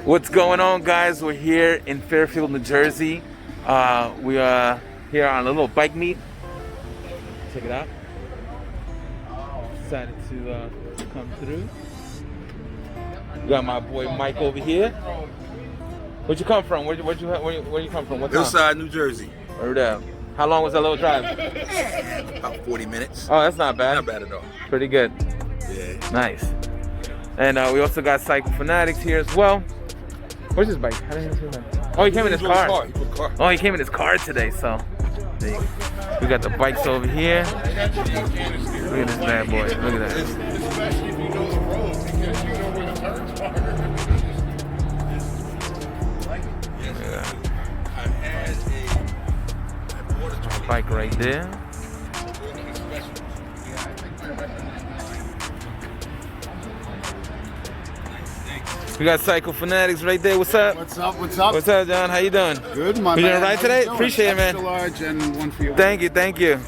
What's going on, guys? We're here in Fairfield, New Jersey. We are here on a little bike meet. Check it out. Decided to come through. Got my boy Mike over here. Where'd you come from? Where you come from? What town? Hillside, New Jersey. Word up. How long was that little drive? About 40 minutes. Oh, that's not bad. Not bad at all. Pretty good. Yeah. Nice. And we also got CycleFanatix here as well. Where's his bike? I didn't even see that. Oh, he came in his car. Oh, he came in his car today, so there you go. We got the bikes over here. Look at this bad boy. Look at that. Especially if you know the road, because you know where the turns are. Bike right there. We got CycleFanatix right there. What's up? What's up? What's up? What's up, John? How you doing? Good, my man. You doing right today? How you Appreciate it, man. Extra large and one for you. Thank you, thank you.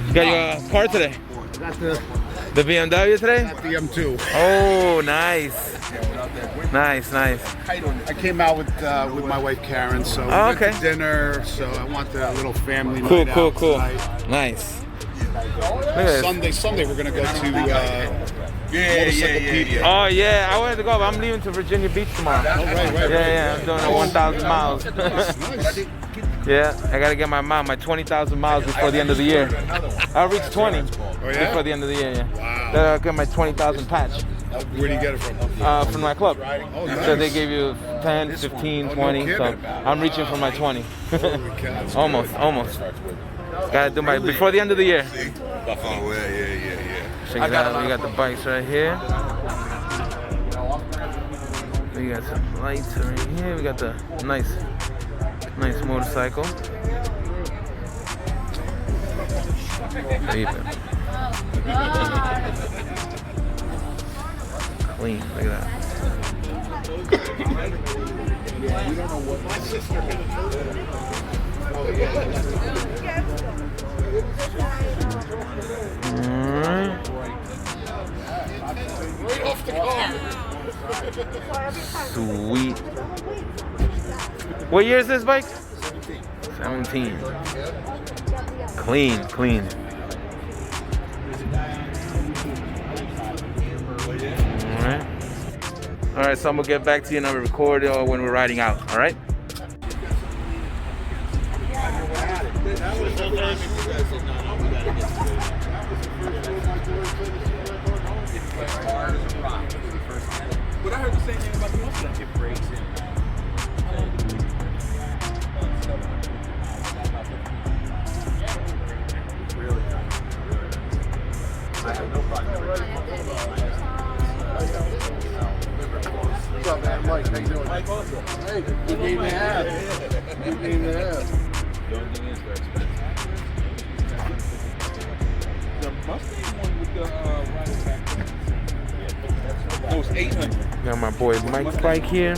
You got your car today? Got the BMW today? M2. Oh, nice. Nice. I came out with my wife Karen, so we went to dinner. So I want a little family night out tonight. Nice. Look at this. Sunday we're gonna go to Motorcyclepedia. Oh yeah, I wanted to go, but I'm leaving to Virginia Beach tomorrow. Oh, right. Yeah, I'm doing 1,000 miles. Nice. Yeah, I gotta get my 20,000 miles before the end of the year. I'll reach 20 before the end of the year. Yeah. Wow. Then I'll get my 20,000 patch. Where do you get it from? From my club. Oh, nice. So they give you 10, 15, 20. So I'm reaching for my 20. almost. Gotta do my before the end of the year. Oh, yeah. Check it out. We got the bikes right here. We got some lights right here. We got the nice motorcycle. Clean. Look at that. Right off the car. Sweet. What year is this bike? 17. Clean. All right, so I'm gonna get back to you and I'm gonna record when we're riding out, all right? But I heard the same thing about the ones that get brakes in. Really? I have no problem. What's up, man? Mike, how you doing? Mike also. Hey, good game to have. Good game to have. The only thing is very expensive. The Mustang one with the rider pack. No, it's 800. Got my boy Mike's bike here.